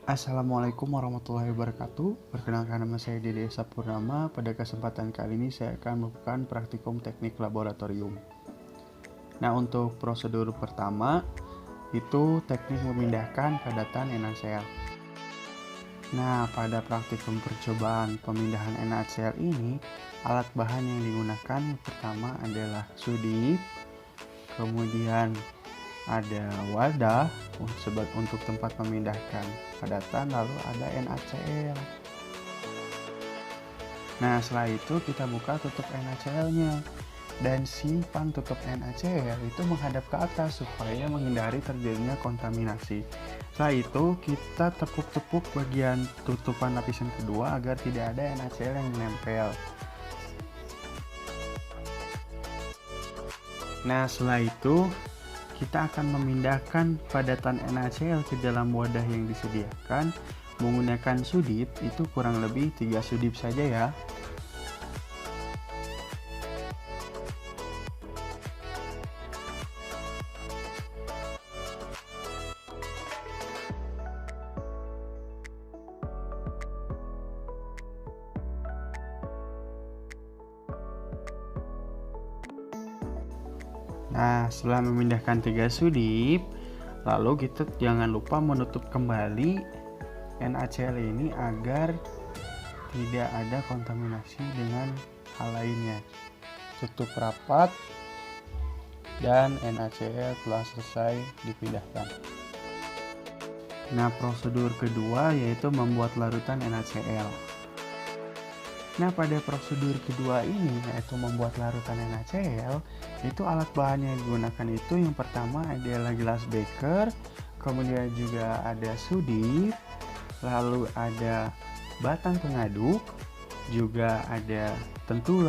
Assalamualaikum warahmatullahi wabarakatuh. Perkenalkan, nama saya Dede Sapurnama. Pada kesempatan kali ini saya akan melakukan praktikum teknik laboratorium. Nah, untuk prosedur pertama itu teknik memindahkan padatan NaCl. Nah, pada praktikum percobaan pemindahan NaCl ini, alat bahan yang digunakan pertama adalah sudip, kemudian ada wadah untuk tempat memindahkan padatan, lalu ada NaCl. Nah, setelah itu kita buka tutup NaCl-nya dan simpan tutup NaCl itu menghadap ke atas supaya menghindari terjadinya kontaminasi. Setelah itu kita tepuk-tepuk bagian tutupan lapisan kedua agar tidak ada NaCl yang menempel. Nah, setelah itu kita akan memindahkan padatan NaCl ke dalam wadah yang disediakan menggunakan sudip, itu kurang lebih 3 sudip saja ya. Nah, setelah memindahkan 3 sudip, lalu kita jangan lupa menutup kembali NaCl ini agar tidak ada kontaminasi dengan hal lainnya. Tutup rapat dan NaCl telah selesai dipindahkan. Nah, prosedur kedua yaitu membuat larutan NaCl. Nah, pada prosedur kedua ini yaitu membuat larutan NaCl, itu alat bahan yang digunakan itu yang pertama adalah gelas beker, kemudian juga ada sudip, lalu ada batang pengaduk, juga ada tentu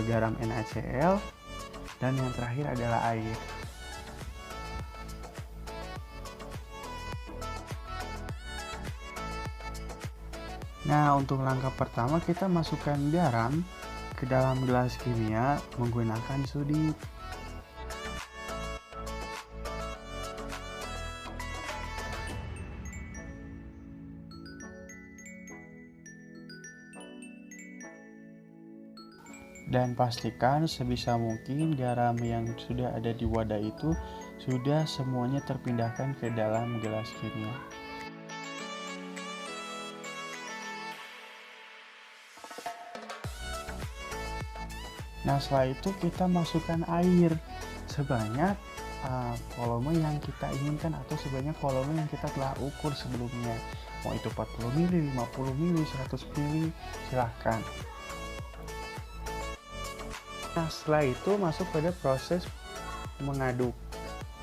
garam NaCl, dan yang terakhir adalah air. Nah, untuk langkah pertama kita masukkan garam ke dalam gelas kimia menggunakan sudip. Dan pastikan sebisa mungkin garam yang sudah ada di wadah itu sudah semuanya terpindahkan ke dalam gelas kimia. Nah, setelah itu kita masukkan air sebanyak volume yang kita inginkan atau sebanyak volume yang kita telah ukur sebelumnya. Mau itu 40 ml, 50 ml, 100 ml, silahkan. Nah, setelah itu masuk pada proses mengaduk.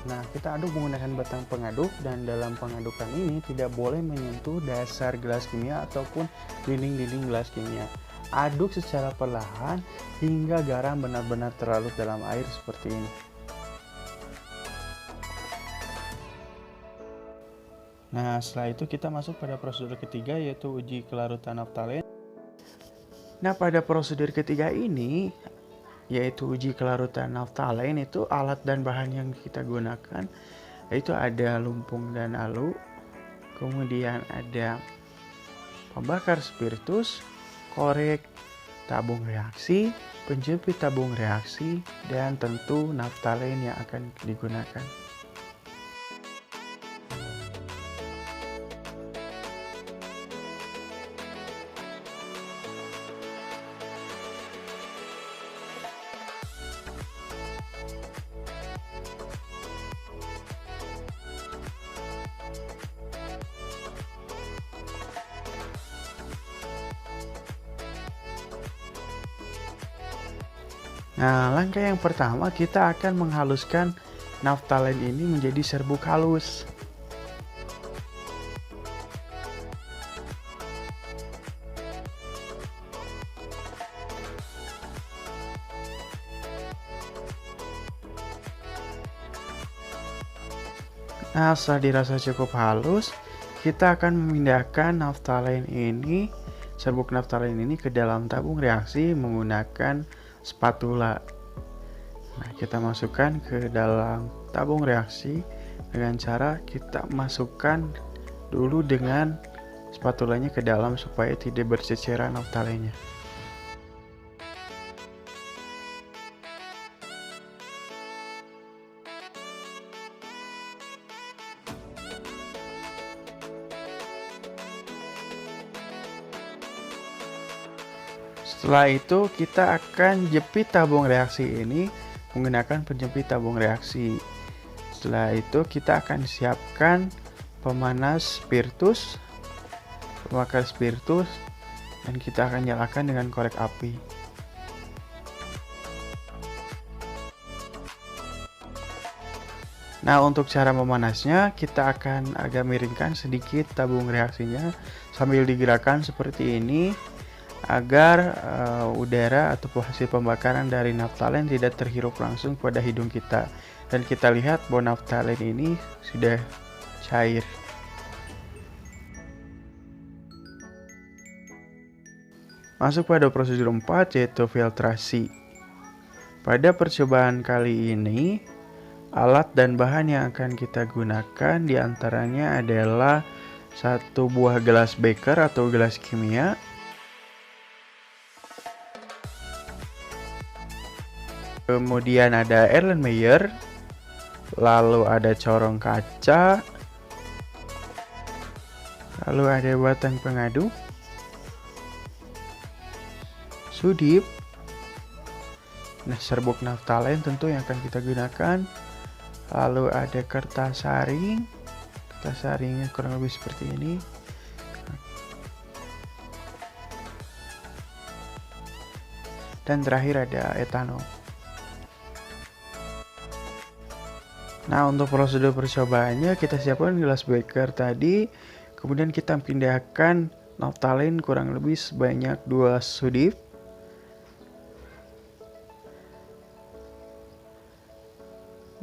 Nah, kita aduk menggunakan batang pengaduk, dan dalam pengadukan ini tidak boleh menyentuh dasar gelas kimia ataupun dinding-dinding gelas kimia. Aduk secara perlahan hingga garam benar-benar terlarut dalam air seperti ini. Nah, setelah itu kita masuk pada prosedur ketiga yaitu uji kelarutan naftalen. Nah, pada prosedur ketiga ini yaitu uji kelarutan naftalen, itu alat dan bahan yang kita gunakan yaitu ada lumpung dan alu, kemudian ada pembakar spiritus, korek, tabung reaksi, penjepit tabung reaksi, dan tentu naftalen yang akan digunakan. Nah, langkah yang pertama kita akan menghaluskan naftalen ini menjadi serbuk halus. Nah, setelah dirasa cukup halus, kita akan memindahkan serbuk naftalen ini ke dalam tabung reaksi menggunakan spatula. Nah, kita masukkan ke dalam tabung reaksi dengan cara kita masukkan dulu dengan spatulanya ke dalam supaya tidak berceceran naftalennya. Setelah itu kita akan jepit tabung reaksi ini menggunakan penjepit tabung reaksi. Setelah itu kita akan siapkan pemanas spiritus, pembakar spiritus, dan kita akan nyalakan dengan korek api. Nah, untuk cara memanasnya kita akan agak miringkan sedikit tabung reaksinya sambil digerakkan seperti ini agar udara atau hasil pembakaran dari naftalen tidak terhirup langsung pada hidung kita. Dan kita lihat bahwa naftalen ini sudah cair. Masuk pada prosedur 4 yaitu filtrasi. Pada percobaan kali ini, alat dan bahan yang akan kita gunakan diantaranya adalah satu buah gelas beker atau gelas kimia, kemudian ada Erlenmeyer, lalu ada corong kaca, lalu ada batang pengaduk, sudip, nah serbuk naftalen tentu yang akan kita gunakan, lalu ada kertas saring, kertas saringnya kurang lebih seperti ini, dan terakhir ada etanol. Nah, untuk prosedur percobaannya kita siapkan gelas beker tadi, kemudian kita pindahkan naftalen kurang lebih sebanyak 2 sudip.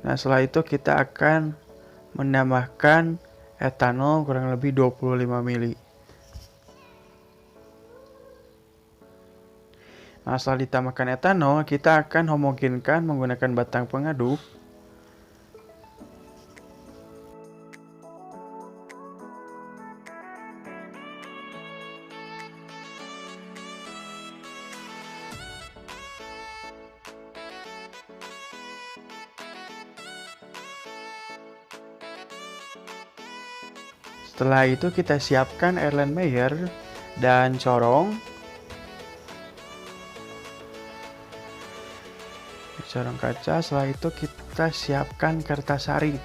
Nah, setelah itu kita akan menambahkan etanol kurang lebih 25 ml. Nah, setelah ditambahkan etanol, kita akan homogenkan menggunakan batang pengaduk. Setelah itu kita siapkan Erlenmeyer dan corong kaca. Setelah itu kita siapkan kertas saring.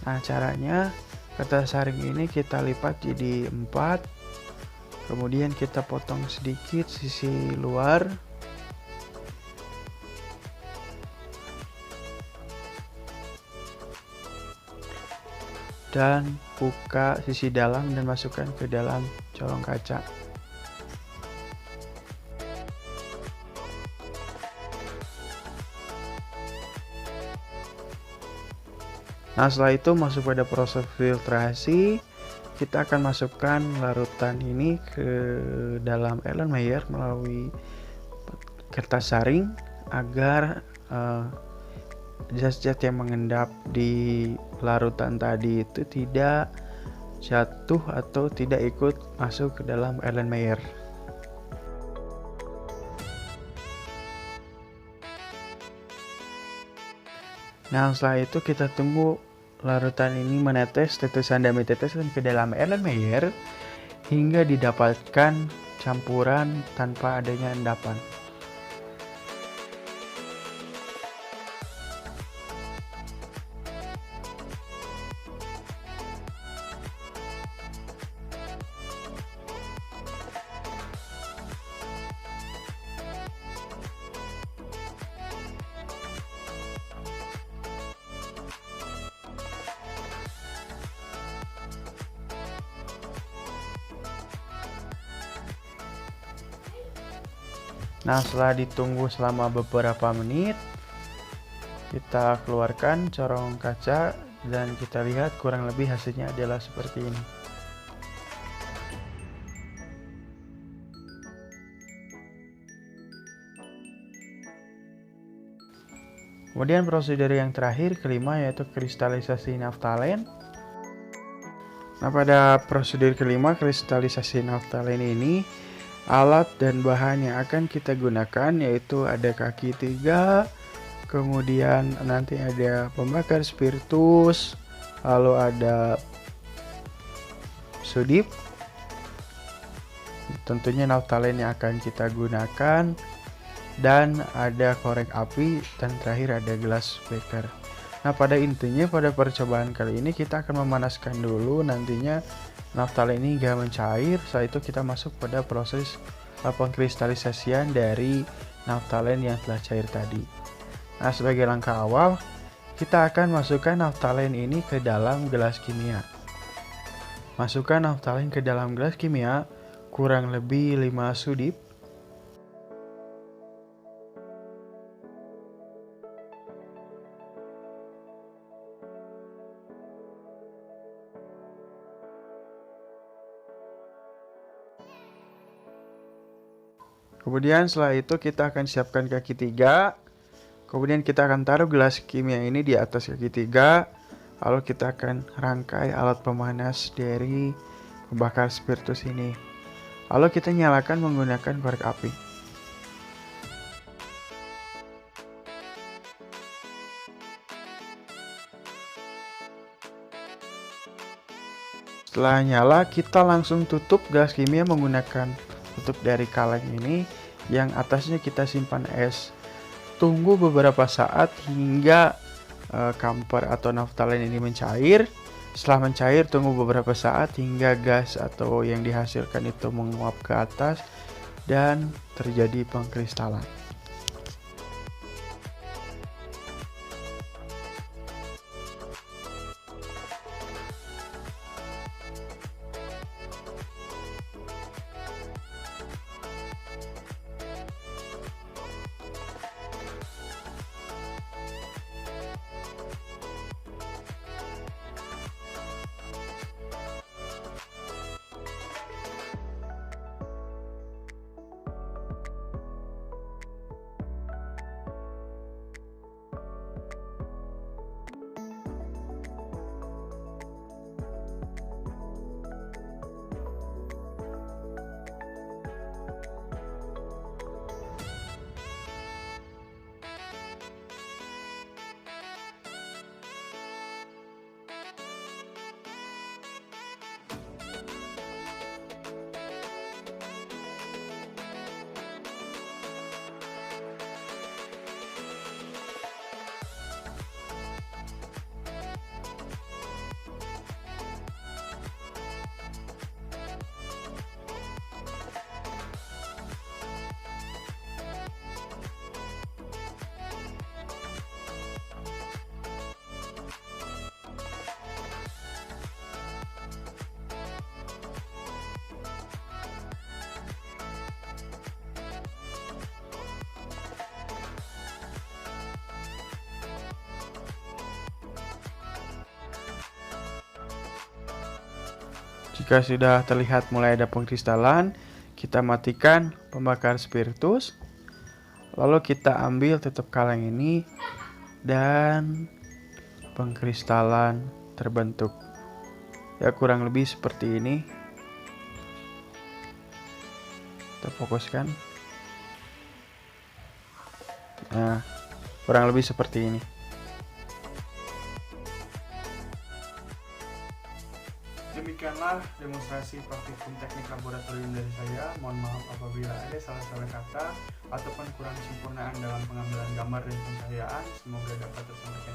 Nah, caranya kertas saring ini kita lipat jadi 4, kemudian kita potong sedikit sisi luar, dan buka sisi dalam dan masukkan ke dalam corong kaca. Nah, setelah itu masuk pada proses filtrasi, kita akan masukkan larutan ini ke dalam Erlenmeyer melalui kertas saring agar zat-zat yang mengendap di larutan tadi itu tidak jatuh atau tidak ikut masuk ke dalam Erlenmeyer. Nah, setelah itu kita tunggu larutan ini menetes, tetesan demi tetesan ke dalam Erlenmeyer hingga didapatkan campuran tanpa adanya endapan. Nah, setelah ditunggu selama beberapa menit, kita keluarkan corong kaca dan kita lihat kurang lebih hasilnya adalah seperti ini. Kemudian prosedur yang terakhir, kelima, yaitu kristalisasi naftalen. Nah, pada prosedur kelima kristalisasi naftalin ini, alat dan bahan yang akan kita gunakan yaitu ada kaki 3, kemudian nanti ada pembakar spiritus, lalu ada sudip, tentunya naftalin yang akan kita gunakan, dan ada korek api, dan terakhir ada gelas beker. Nah, pada intinya pada percobaan kali ini kita akan memanaskan dulu nantinya naftalin ini hingga mencair. Setelah itu kita masuk pada proses pengkristalisasian dari naftalin yang telah cair tadi. Nah, sebagai langkah awal kita akan masukkan naftalin ini ke dalam gelas kimia. Masukkan naftalin ke dalam gelas kimia kurang lebih 5 sudip. Kemudian setelah itu kita akan siapkan kaki 3. Kemudian kita akan taruh gelas kimia ini di atas kaki 3. Lalu kita akan rangkai alat pemanas dari pembakar spiritus ini. Lalu kita nyalakan menggunakan korek api. Setelah nyala, kita langsung tutup gelas kimia menggunakan tutup dari kaleng ini, yang atasnya kita simpan es. Tunggu beberapa saat hingga kamper atau naftalin ini mencair. Setelah mencair, tunggu beberapa saat hingga gas atau yang dihasilkan itu menguap ke atas dan terjadi pengkristalan. Jika sudah terlihat mulai ada pengkristalan, kita matikan pembakar spiritus. Lalu kita ambil tutup kaleng ini dan pengkristalan terbentuk. Ya, kurang lebih seperti ini. Kita fokuskan. Nah, kurang lebih seperti ini. Demikianlah demonstrasi praktikum teknik laboratorium dari saya. Mohon maaf apabila ada salah-salah kata ataupun kurang kesempurnaan dalam pengambilan gambar dan pencahayaan. Semoga dapat tersampaikan